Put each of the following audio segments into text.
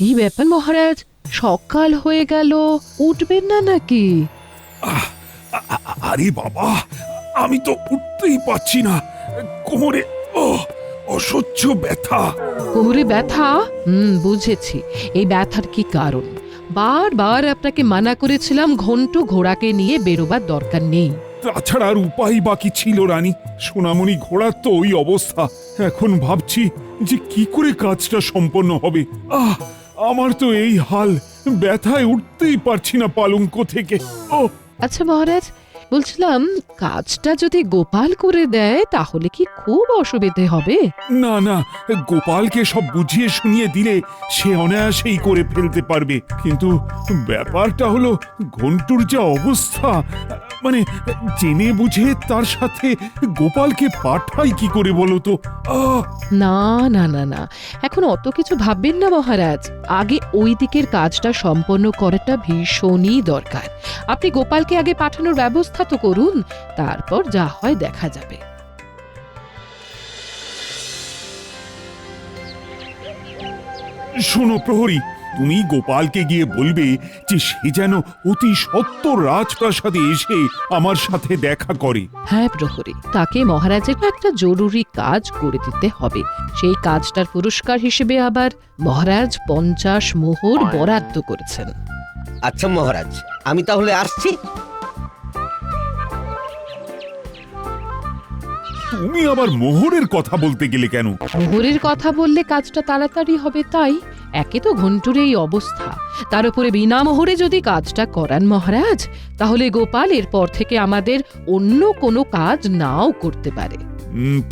কি ব্যাপার মহারাজ, সকাল হয়ে গেল, উঠবেন না নাকি? আহ, আরে বাবা, আমি তো উঠতেই পারছি না। কোমরে অসহ্য ব্যথা। কোমরে ব্যথা? বুঝেছি। এই ব্যথার কি কারণ? বারবার আপনাকে মানা করেছিলাম ঘন্টু ঘোড়াকে নিয়ে বেরোবার দরকার নেই। তাছাড়া আর উপায় বাকি ছিল রানী। সোনামণি ঘোড়ার তো ওই অবস্থা। এখন ভাবছি যে কি করে কাজটা সম্পন্ন হবে। আমার তো এই হাল, ব্যথায় উঠতেই পারছি না পালঙ্ক থেকে। আচ্ছা মহারাজ, বলছিলাম কাজটা যদি গোপাল করে দেয় তাহলে কি খুব অসুবিধে হবে? না না, গোপালকে সব বুঝিয়ে শুনিয়ে দিলে সে অনায়াসেই করে ফেলতে পারবে। কিন্তু ব্যাপারটা হলো ঘন্টুর যা অবস্থা, মানে জেনে বুঝে তার সাথে গোপালকে পাঠাই কি করে বলো তো? না না না না, এখন অত কিছু ভাববেন না মহারাজ। আগে ওই দিকের কাজটা সম্পন্ন করাটা ভীষণই দরকার। আপনি গোপালকে আগে পাঠানোর ব্যবস্থা তো করুন, তারপর যা হয় দেখা যাবে। শোনো প্রহরী, তুমি গোপালকে গিয়ে বলবে যে সে যেন অতি সত্বর রাজপ্রাসাদে এসে আমার সাথে দেখা করে। হ্যাঁ প্রহরী, তাকে মহারাজের একটা জরুরি কাজ করে দিতে হবে। সেই কাজটার পুরস্কার হিসেবে আবার মহারাজ 50 মোহর বরাদ্দ করেছেন। আচ্ছা মহারাজ, আমি তাহলে আসছি। তুমি আবার মোহরের কথা বলতে গেলে কেন? মোহরের কথা বললে কাজটা তাড়াতাড়ি হবে তাই। একে তো ঘন্টুর এই অবস্থা, তার উপরে বিনা মোহরে যদি কাজটা করান মহারাজ, তাহলে গোপাল এরপর থেকে আমাদের অন্য কোনো কাজ নাও করতে পারে।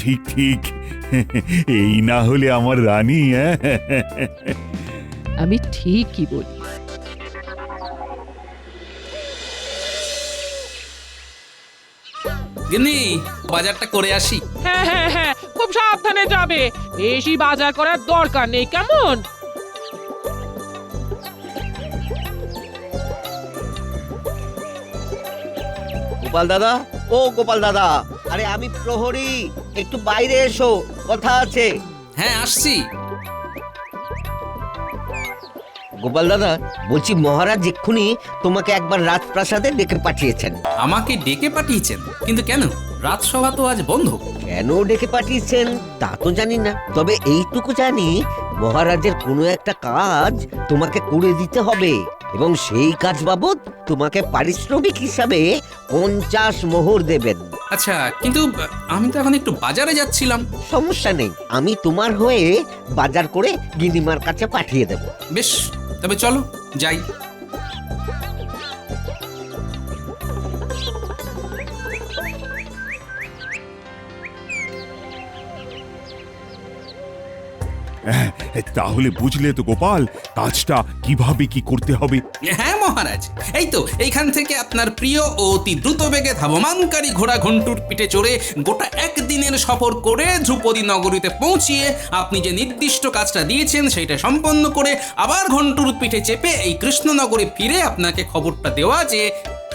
ঠিক ঠিক, এই না হলে আমার রানী। আমি ঠিকই বলি। গিন্নি, বাজারটা করে আসি। হ্যাঁ হ্যাঁ হ্যাঁ, খুব সাবধানে যাবে, বেশি বাজার করার দরকার নেই, কেমন? গোপাল দাদা, ও গোপাল দাদা, আরে আমি প্রহরী, একটু বাইরে এসো, কথা আছে। হ্যাঁ, আসছি। গোপাল দাদা, বলছি মহারাজ এক্ষুনি তোমাকে একবার রাজপ্রাসাদে ডেকে পাঠিয়েছেন। আমাকে ডেকে পাঠিয়েছেন? কিন্তু কেন? রাজসভা তো আজ বন্ধ। কেন ডেকে পাঠিয়েছেন তা তো জানি না, তবে এইটুকু জানি মহারাজের কোনো একটা কাজ তোমাকে করে দিতে হবে, এবং সেই কাজ বাবদ তোমাকে পারিশ্রমিক হিসাবে 50 মোহর দেবেন। আচ্ছা, কিন্তু আমি তো এখন একটু বাজারে যাচ্ছিলাম। সমস্যা নেই, আমি তোমার হয়ে বাজার করে গিন্নিমার কাছে পাঠিয়ে দেব। বেশ, তবে চলো যাই। তাহলে বুঝলে তো গোপাল, কাজটা কিভাবে কি করতে হবে? হ্যাঁ মহারাজ, এই তো এইখান থেকে আপনার প্রিয় ও অতি দ্রুত বেগে ধাবমানকারী ঘোড়া ঘন্টুর পিঠে চড়ে গোটা একদিনের সফর করে ধ্রুপদী নগরীতে পৌঁছিয়ে আপনি যে নির্দিষ্ট কাজটা দিয়েছেন সেটা সম্পন্ন করে আবার ঘন্টুর পিঠে চেপে এই কৃষ্ণনগরে ফিরে আপনাকে খবরটা দেওয়া যে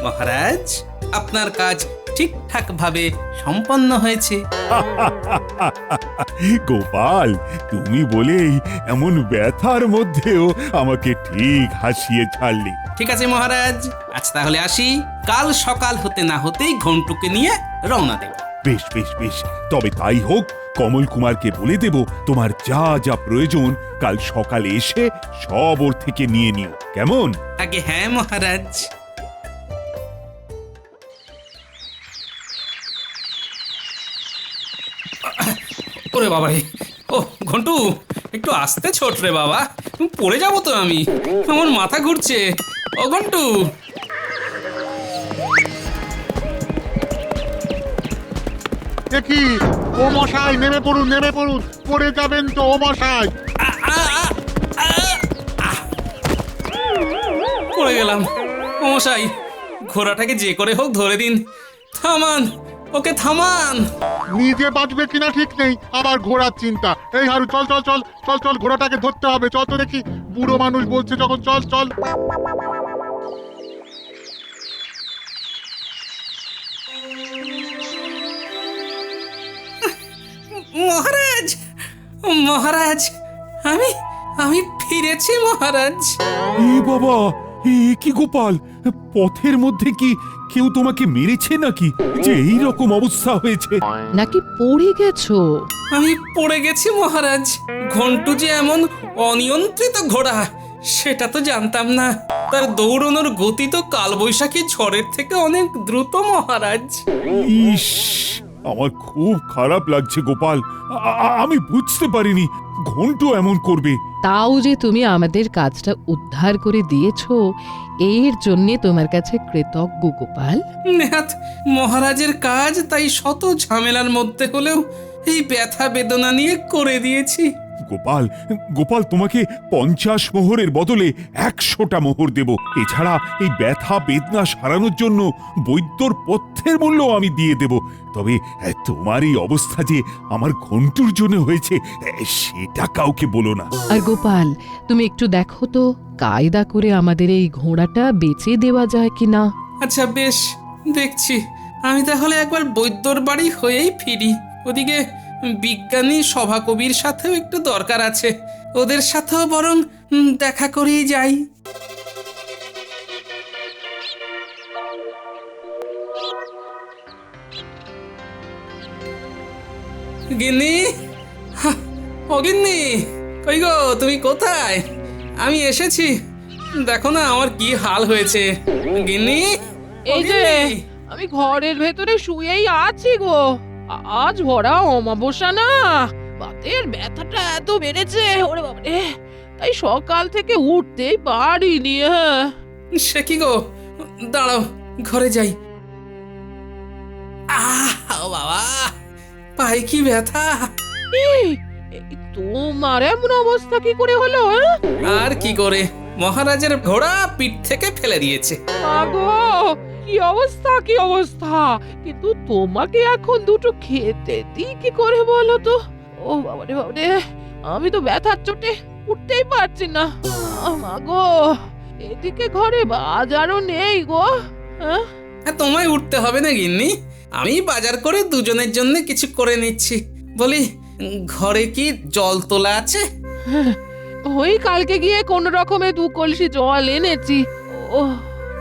মহারাজ, আপনার কাজ ঠিকঠাক ভাবে সম্পন্ন হয়েছে। গোপাল, তুমি বলেই এমন ব্যথার মধ্যেও আমাকে ঠিক হাসিয়ে ছাড়লে। ঠিক আছে মহারাজ, আজ তাহলে আসি। কাল সকাল হতে না হতেই ঘন্টুকে নিয়ে রওনা দেব। বেশ বেশ বেশ, তবে তাই হোক। কমল কুমারকে বলে দেব তোমার যা যা প্রয়োজন কাল সকালে এসে সব ওর থেকে নিয়ে নিও, কেমন? আগে হ্যাঁ মহারাজ। ওরে বাবা রে, ও ঘন্টু, একটু আস্তে ছোট রে বাবা, পড়ে যাবো তো আমি, আমার মাথা ঘুরছে। ও ঘন্টু, দেখি ও মশাই, নেমে পড়ুন নেমে পড়ুন, পড়ে যাবেন তো ও মশাই। পড়ে গেলাম। ও মশাই, ঘোড়াটাকে যে করে হোক ধরে দিন। থামান, ওকে থামান। নিজে বাঁচবে কিনা ঠিক নেই, আবার ঘোড়ার চিন্তা। এই হারু, চল চল চল চল চল, ঘোড়াটাকে ধরতে হবে, চল তো দেখি। বুড়ো মানুষ বলছে যখন, চল চল। মহারাজ, মহারাজ, আমি আমি ফিরেছি মহারাজ। এ বাবা, এ কি গোপাল, পথের মধ্যে কি কেউ তোমাকে মেরেছে নাকি যে এই রকম অবস্থা হয়েছে? নাকি পড়ে গেছো? আমি পড়ে গেছি মহারাজ। ঘন্টু যে এমন অনিয়ন্ত্রিত ঘোড়া সেটা তো জানতাম না। তার দৌড়ানোর গতি তো কালবৈশাখী ঝড়ের থেকে অনেক দ্রুত মহারাজ। ইস, আমার খুব খারাপ লাগছে গোপাল। আমি বুঝতে পারিনি ঘন্টু এমন করবে। তাও যে তুমি আমাদের কাজটা উদ্ধার করে দিয়েছো, এর জন্য তোমার কাছে কৃতজ্ঞ গোপাল। নেহাত মহারাজের কাজ, তাই শত ঝামেলার মধ্যে হলেও এই ব্যথা বেদনা নিয়ে করে দিয়েছি। গোপাল, গোপাল, তোমাকে 50 মোহরের বদলে 100টা মোহর দেব। এছাড়া এই ব্যথা বেদনা সারানোর জন্য বৈদ্যর পথ্যের মূল্য আমি দিয়ে দেব। তবে তোমার এই অবস্থা যে আমার ঘন্টুর জন্য হয়েছে সেটা কাউকে বলো না। আর গোপাল, তুমি একটু দেখো তো কায়দা করে আমাদের এই ঘোড়াটা বেচে দেওয়া যায় কিনা। আচ্ছা বেশ, দেখছি। আমি তাহলে একবার বৈদ্যর বাড়ি হয়েই ফিরি। ওদিকে বিজ্ঞানী সভাকবির সাথেও একটু দরকার আছে, ওদের সাথেও বরং দেখা করেই যাই। গিন্নি, ও গিন্নি, কই গো, তুমি কোথায়? আমি এসেছি, দেখো না আমার কি হাল হয়েছে। গিন্নি, ও এই যে গিন্নি। আমি ঘরের ভেতরে শুয়েই আছি গো। আজ ভরা অমাবস্যা না, বাতের ব্যথাটা এত বেড়েছে ওরে বাবারে, তাই সকাল থেকে উঠতেই পারিনি। হ্যাঁ, সে কি গো, দাঁড়াও ঘরে যাই। বাবা, পায়ে কি ব্যথা। এই, তোমার এমন অবস্থা কি করে হলো? আর কি করে, মহারাজের ঘোড়া পিঠ থেকে ফেলে দিয়েছে। আগো, কি অবস্থা কি অবস্থা! কিন্তু তোমাকে এখন দুটো খেতে দিই কি করে বলো তো? ও বাবারে বাবারে, আমি তো ব্যথার চোটে উঠতেই পারছি না। মা গো, এদিকে ঘরে বাজারও নেই গো। হ্যাঁ, তোমায় উঠতে হবে না গিন্নি, আমি বাজার করে দুজনের জন্য কিছু করে নিচ্ছি। বলি, ঘরে কি জল তোলা আছে? ওই কালকে গিয়ে কোন রকমে 2 কলসি জল এনেছি। ও,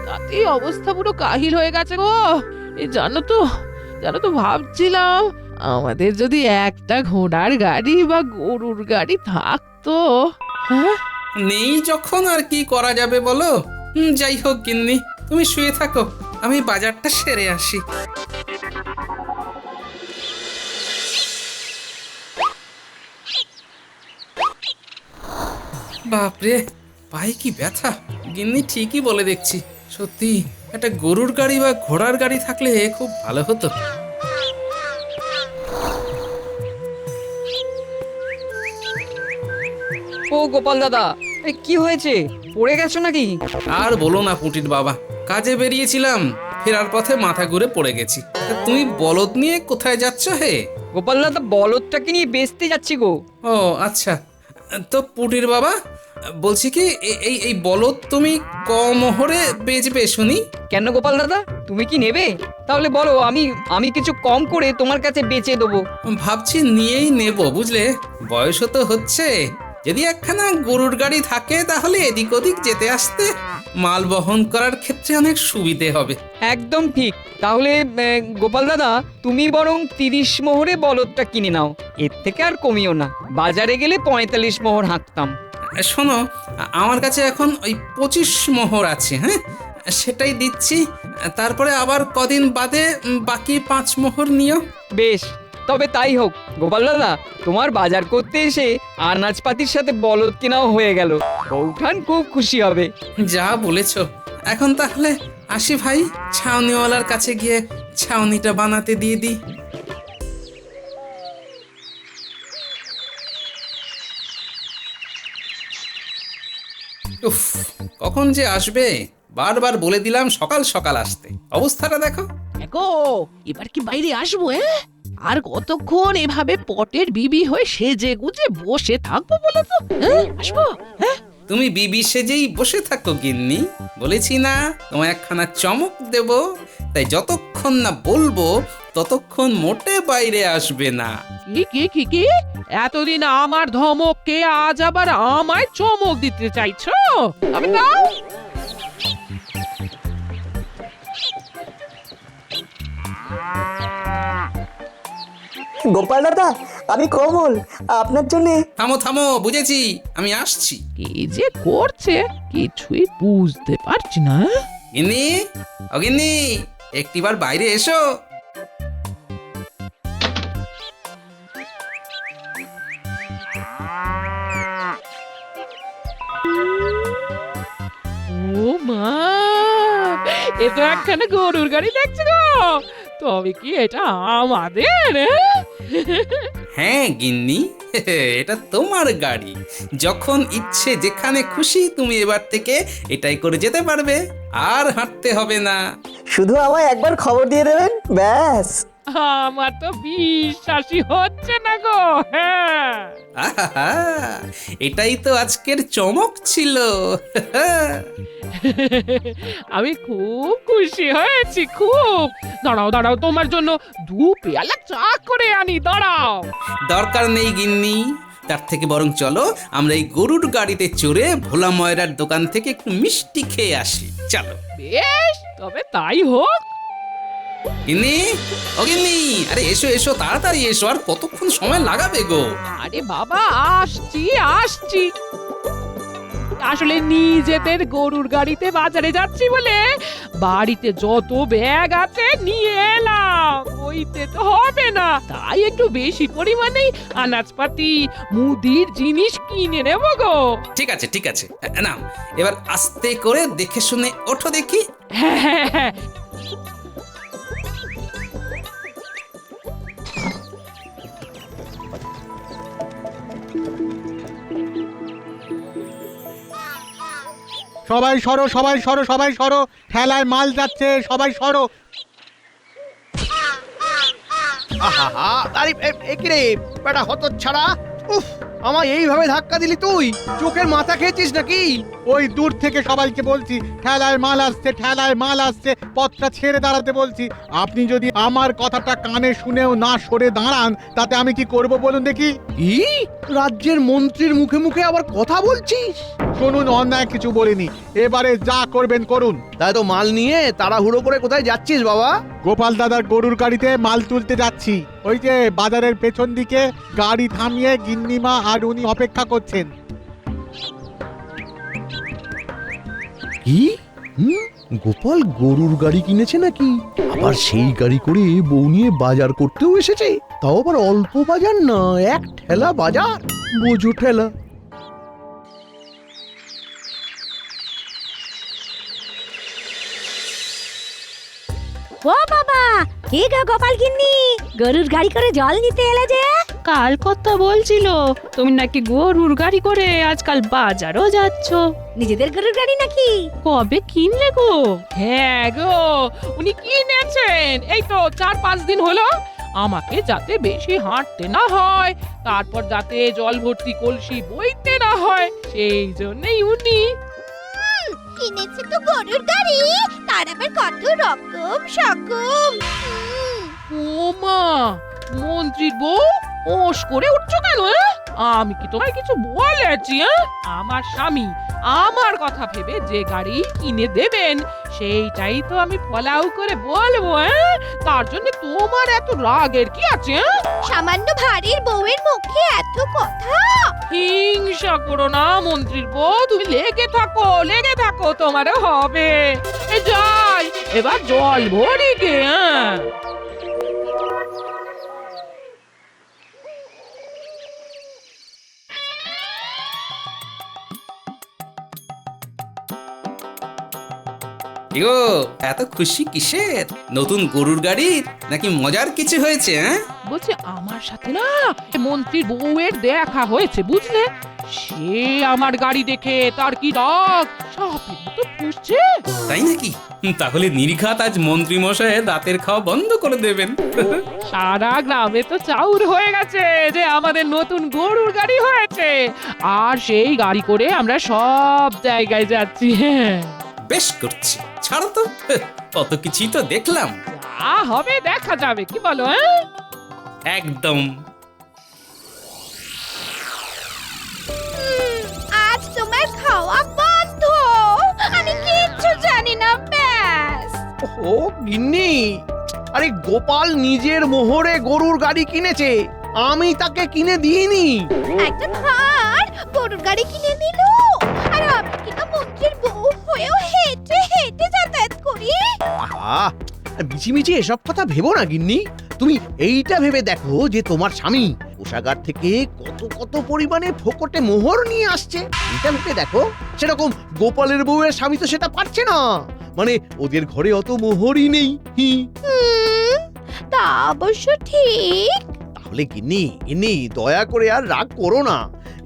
তাতেই অবস্থা পুরো কাহিল হয়ে গেছে গো। এই জানো তো ভাবছিলাম আমাদের যদি একটা ঘোড়ার গাড়ি বা গরুর গাড়ি থাকতো। হ্যাঁ, নেই যখন আর কি করা যাবে বলো। যাই হোক গিন্নি, তুমি শুয়ে থাকো, আমি বাজারটা সেরে আসি। বাপরে, পায়ে কি ব্যথা! গিন্নি ঠিকই বলে দেখছি, সত্যি একটা গরুর গাড়ি বা ঘোড়ার গাড়ি থাকলে খুব ভালো হতো। ও গোপাল দাদা, কি হয়েছে? পড়ে গেছো নাকি? আর বলো না পুটির বাবা, কাজে বেরিয়েছিলাম, ফেরার পথে মাথা ঘুরে পড়ে গেছি। তা তুমি বলদ নিয়ে কোথায় যাচ্ছ হে? গোপাল দাদা, বলদটাকে নিয়ে বেচতে যাচ্ছি গো। ও আচ্ছা, তো পুটির বাবা বলছি কি, এই বলদ তুমি কমোহরে বেচবে শুনি? কেন গোপাল দাদা, তুমি কি নেবে? তাহলে বলো, আমি কিছু কম করে তোমার কাছে বেচে দেবো। ভাবছি নিয়েই নেব, বুঝলে, বয়সও তো হচ্ছে। যদি একখানা গরুর গাড়ি থাকে তাহলে এদিক ওদিক যেতে আসতে, মাল বহন করার ক্ষেত্রে অনেক সুবিধে হবে। একদম ঠিক। তাহলে গোপাল দাদা, তুমি বরং 30 মোহরে বলদটা কিনে নাও, এর থেকে আর কমিও না। বাজারে গেলে 45 মোহর হাঁকতাম। শোনো, আমার কাছে এখন ওই 25 মোহর আছে, হ্যাঁ, সেটাই দিচ্ছি। তারপরে আবার কদিন বাদে বাকি 5 মোহর নিও। বেশ, তবে তাই হোক। গোপাল দাদা, তোমার বাজার করতে এসে আনাজপাতির সাথে বলদ কেনাও হয়ে গেল। বৌঠান খুব খুশি হবে। যা বলেছ। এখন তাহলে আসি ভাই, ছাউনিওয়ালার কাছে গিয়ে ছাউনিটা বানাতে দিয়ে দিই। উফ, কখন যে আসবে! বারবার বলে দিলাম সকাল সকাল আসতে, অবস্থাটা দেখো। গো, এবার কি বাইরে আসবো? আর কতক্ষণ এভাবে পটের বিবি হয়ে সেজে গুজে বসে থাকবো বলো তো? আসবো? হ্যাঁ, তুমি বিবি সেজেই বসে থাকো গিন্নি, বলেছি না তোমায় একখানা চমক দেব। তাই যতক্ষণ যতক্ষণ না বলবো ততক্ষণ মোটে বাইরে আসবে না। কি এতদিন আমার ধমককে আজ আবার আমায় চমক দিতে চাইছো? তবে দাও। গোপাল দাদা, আমি কমল, আপনার জন্য। থামো থামো, বুঝেছি, আমি আসছি। কি যে করছে কিছুই বুঝতে পারছি না। গিন্নি, ও গিন্নি, একটিবার বাইরে এসো। ও মা, এ তো একখানে গরুর গাড়ি দেখছি গো। তবে কি এটা আমাদের? হ্যাঁ গিন্নি, এটা তোমার গাড়ি। যখন ইচ্ছে যেখানে খুশি তুমি এবার থেকে এটাই করে যেতে পারবে, আর হাঁটতে হবে না। শুধু আমায় একবার খবর দিয়ে দেবেন, ব্যাস। আমার তো বিশ্বাসই হচ্ছে না গো। হ্যাঁ, আহা, এটাই তো আজকের চমক ছিল। আমি খুব খুশি হয়েছি, খুব। দাঁড়াও দাঁড়াও, তোমার জন্য 2 পেয়ালা চা করে আনি, দাঁড়াও। দরকার নেই গিন্নি, তার থেকে বরং চলো আমরা এই গরুর গাড়িতে চড়ে ভোলা ময়রার দোকান থেকে একটু মিষ্টি খেয়ে আসি। চলো বেশ, তবে তাই হোক। গিন্নি, ও গিন্নি, আরে এসো এসো, তাড়াতাড়ি এসো, আর কতক্ষণ সময় লাগাবে গো? আরে বাবা, আসছি। আসলে নিজেদের গরুর গাড়িতে বাজারে যাচ্ছি বলে বাড়িতে যত ব্যাগ আছে নিয়ে এলাম, ওইতে তো হবে না, তাই একটু বেশি পরিমাণেই আনাজপাতি মুদির জিনিস কিনে নেবো গো। ঠিক আছে ঠিক আছে, নাও এবার আস্তে করে দেখে শুনে ওঠো দেখি। হ্যাঁ, সবাই সরো, সবাই সরো, সবাই সরো, ঠেলায় মাল যাচ্ছে, সবাই সরো। আহা, আরে কি রে বেটা হতচ্ছাড়া, উফ, আমায় এইভাবে ধাক্কা দিলি তুই? চোখের মাথা খেয়েছিস নাকি? ওই দূর থেকে সবাইকে বলছি ঠেলায় মাল আসছে, ঠেলায় মাল আসছে, পথটা ছেড়ে দাঁড়াতে বলছি। আপনি যদি আমার কথাটা কানে শুনেও না সরে দাঁড়ান, তাতে আমি কি করব বলুন দেখি? কি রাজ্যের মন্ত্রীর মুখে মুখে আবার কথা বলছিস? শুনুন, অন্যায় কিছু বলিনি, এবারে যা করবেন করুন। তাই তো মাল নিয়ে তাড়াহুড়ো করে কোথায় যাচ্ছিস বাবা? গোপাল দাদার গরুর গাড়িতে মাল তুলতে যাচ্ছি। ওই যে বাজারের পেছন দিকে গাড়ি থামিয়ে গিন্নিমা আর উনি অপেক্ষা করছেন। কি গোপাল গরুর গাড়ি কিনেছে নাকি? আবার সেই গাড়ি করে বউ নিয়ে বাজার করতেও এসেছে, তাও আবার অল্প বাজার না, 1 ঠেলা বাজার, বোঝো ঠেলা। ও বাবা, কে গো গোপাল গিন্নি, গরুর গাড়ি করে জল নিতে এলে যে? কাল কথা বলছিল তুমি নাকি গরুর গাড়ি করে আজকাল বাজারও যাচ্ছ। নিজেদের গরুর গাড়ি নাকি? কবে কিনলে গো? হ্যাঁ গো, উনি কিনেছেন এই তো 4-5 দিন হলো। আমাকে যাতে বেশি হাঁটতে না হয়, তারপর যাতে জল ভর্তি কলসি বইতে না হয়, সেই জন্যই উনি। কিনেছে তো গরুর গাড়ি, তার আবার কত রকম সকম। ও মা, মন্ত্রীর বউ ওস করে উঠছো কেন? আমি কি তোমায় কিছু বলেছি? আমার স্বামী আমার কথা ভেবে যে গাড়ি কিনে দেবেন সেইটাই তো আমি ফলাও করে বলবো। তার জন্য তোমার এত রাগের কি আছে? সামান্য ভারীর বউয়ের মুখে এত কথা? হিংসা করো না মন্ত্রীর বউ, তুমি লেগে থাকো, তোমারও হবে। যাই এবার জল ভরি গে। ইগো, এত খুশি কিসের? নতুন গরুর গাড়ির নাকি মজার কিছু হয়েছে? বলছি আমার সাথে না মন্ত্রীর বউয়ের দেখা হয়েছে, বুঝলে? সে আমার গাড়ি দেখে তার কি রাগ, সাপের মতো ফুঁসছে। তাই নাকি? তাহলে নির্ঘাত আজ মন্ত্রী মশাই দাঁতের খাওয়া বন্ধ করে দেবেন। সারা গ্রামে তো চাউর হয়ে গেছে যে আমাদের নতুন গরুর গাড়ি হয়েছে, আর সেই গাড়ি করে আমরা সব জায়গায় যাচ্ছি। বেশ করছি, ছাড়ো তো, কত কিছুই তো দেখলাম। যা যা হবে দেখা যাবে, কি বলো? হ্যাঁ, একদম। আজ তোমার খাওয়া বন্ধ, আমি কিচ্ছু জানি না ব্যাস। ও গিন্নি, আরে গোপাল নিজের মোহরে গরুর গাড়ি কিনেছে, আমি তাকে কিনে দিইনি। একটা ভার গরুর গাড়ি কিনে দিল, আর আমি কিনা মন্ত্রীর বউ হয়েও হেঁটে হেঁটে যাতায়াত করি। আহা, মিছিমিছি এসব কথা ভেবো না গিন্নি। তুমি এইটা ভেবে দেখো যে তোমার স্বামী কোষাগার থেকে কত কত পরিমাণে ফোকটে মোহর নিয়ে আসছে, এটা ভেবে দেখো। সেরকম গোপালের বউয়ের স্বামী তো সেটা পারছে না, মানে ওদের ঘরে অত মোহরই নেই। তা অবশ্য ঠিক। তাহলে গিন্নি গিন্নি দয়া করে আর রাগ করো না,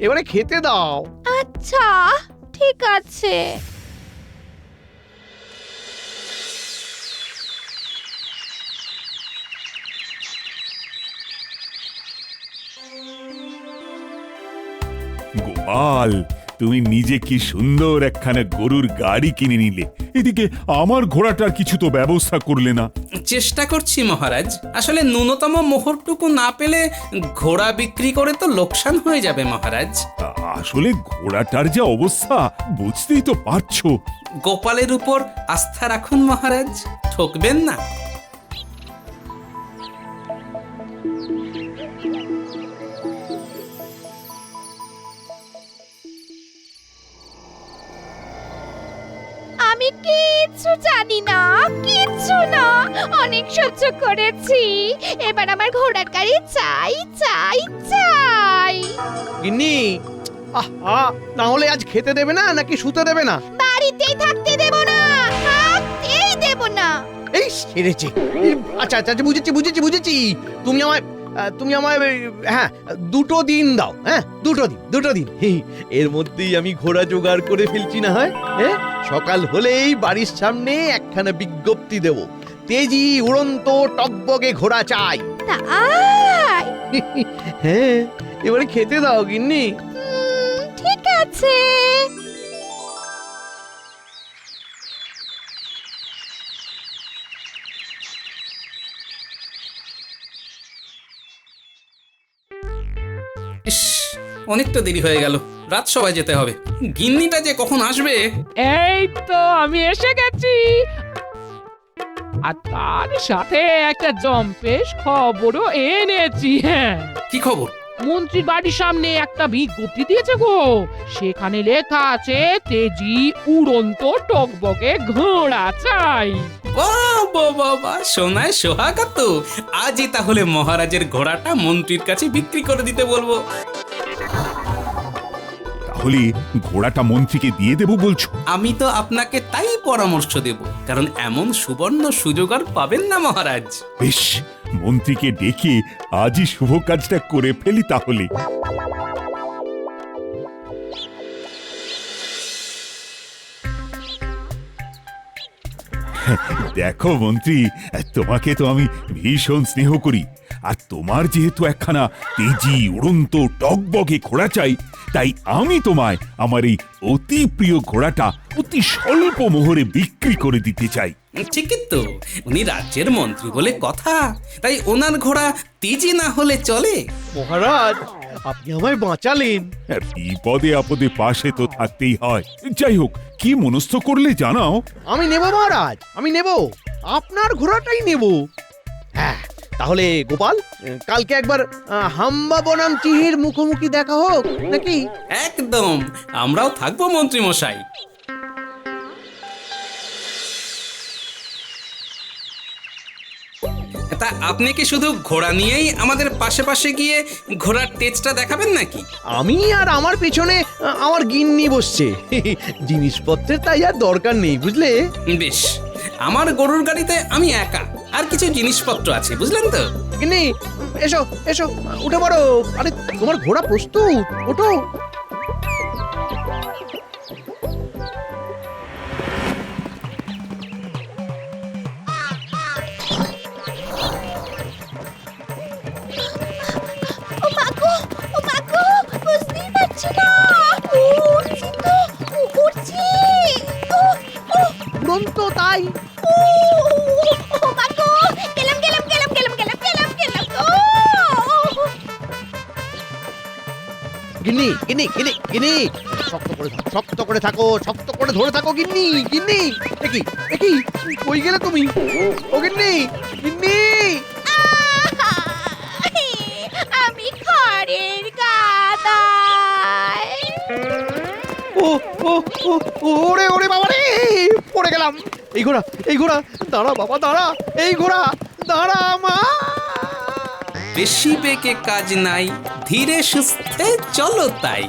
এবারে খেতে দাও। আচ্ছা ঠিক আছে। গোপাল, তুমি নিজে কি সুন্দর একখানা গরুর গাড়ি কিনে নিলে, এদিকে আমার ঘোড়াটার কিছু তো ব্যবস্থা করলে না। চেষ্টা করছি মহারাজ, আসলে ন্যূনতম মোহরটুকু না পেলে ঘোড়া বিক্রি করে তো লোকসান হয়ে যাবে মহারাজ। আসলে ঘোড়াটার যে অবস্থা বুঝতেই তো পারছো। গোপালের উপর আস্থা রাখুন মহারাজ, ঠকবেন না। আমি কিচ্ছু জানি না, কিচ্ছু না, অনেক সহ্য করেছি, এবার আমার ঘোড়ার গাড়ি চাই চাই চাই। গিন্নি, আহা, না হলে আজ খেতে দেবে না নাকি শুতে দেবে না? বাড়িতেই থাকতে দেব না, থাকতেই দেব না। এই সেরেছে। আচ্ছা আচ্ছা আচ্ছা, বুঝেছি বুঝেছি বুঝেছি। তুমি আমায় হ্যাঁ 2 দিন দাও। হ্যাঁ 2 দিন। এর মধ্যেই আমি ঘোড়া জোগাড় করে ফেলছি না হয়। হ্যাঁ, সকাল হলেই বাড়ির সামনে একখানা বিজ্ঞপ্তি দেব, তেজি উড়ন্ত টকবগে ঘোড়া চাই। তাই? হ্যাঁ, এবারে খেতে দাও গিন্নি। ঠিক আছে। ইস, অনেক তো দেরি হয়ে গেল, রাত সবাই যেতে হবে। গিন্নিটা যে কখন আসবে। এই তো আমি এসে গেছি, আর তার সাথে একটা জম্পেশ খবরও এনেছি। হ্যাঁ, কি খবর? মন্ত্রীর বাড়ির সামনে একটা বিজ্ঞপ্তি দিয়েছে গো, সেখানে লেখা আছে তেজি উড়ন্ত টকবগে ঘোড়া চাই। বাবা, সোনায় সোহাগা তো। আজই তাহলে মহারাজের ঘোড়াটা মন্ত্রীর কাছে বিক্রি করে দিতে বলবো। তাহলে ঘোড়াটা মন্ত্রীকে দিয়ে দেবো বলছো? আমি তো আপনাকে তাই পরামর্শ দেব, কারণ এমন সুবর্ণ সুযোগ আর পাবেন না মহারাজ। বেশ, মন্ত্রীকে ডেকে আজই শুভ কাজটা করে ফেলি তাহলে। দেখো মন্ত্রী, তোমাকে তো আমি ভীষণ স্নেহ করি, আর তোমার যেহেতু একখানা তেজি উড়ন্ত টকবগে ঘোড়া চাই, তাই আমি তোমায় আমার এই অতি প্রিয় ঘোড়াটা অতি স্বল্প মোহরে বিক্রি করে দিতে চাই। ঠিকই তো, উনি রাজ্যের মন্ত্রী বলে কথা, তাই ওনার ঘোড়া তেজি না হলে চলে। মহারাজ, আপনি আমায় বাঁচালেন। বিপদে আপদে পাশে তো থাকতেই হয়। যাই হোক, কি মনস্থ করলে জানাও। আমি নেব মহারাজ, আমি নেব, আপনার ঘোড়াটাই নেব। হ্যাঁ, তাহলে গোপাল, কালকে একবার হাম্বা বনাম চিহির মুখোমুখি দেখা হোক নাকি? একদম, আমরাও থাকবো মন্ত্রী মশাই। তা আপনি কি শুধু ঘোড়া নিয়েই আমাদের পাশে পাশে গিয়ে ঘোড়ার তেজটা দেখাবেন নাকি? আমি আর আমার পেছনে আমার গিন্নি বসছে, জিনিসপত্রের তাই আর দরকার নেই, বুঝলে? বেশ, আমার গরুর গাড়িতে আমি একা, আর কিছু জিনিসপত্র আছে, বুঝলেন তো? গিন্নি, এসো এসো, উঠে পড়ো। আরে তোমার ঘোড়া প্রস্তুত, ওঠো। ও মাগো, বুঝতেই পারছি না, উড়ছি তো, উড়ছি। উড়ন্ত তাই। ও মাগো, গিন্নি গিন্নি গিন্নি গিন্নি শক্ত করে থাকো শক্ত করে ধরে থাকো গিন্নি গিন্নি একই কই গেলে তুমি ও গিন্নি গিন্নি আমি খড়ের গাদায়। ও ও ও ওরে ওরে বাবা রে পড়ে গেলাম এই ঘোড়া দাঁড়া বাবা দাঁড়া এই ঘোড়া দাঁড়া মা বেশি বেগে কাজ নাই, ধীরে সুস্থে চলো তাই।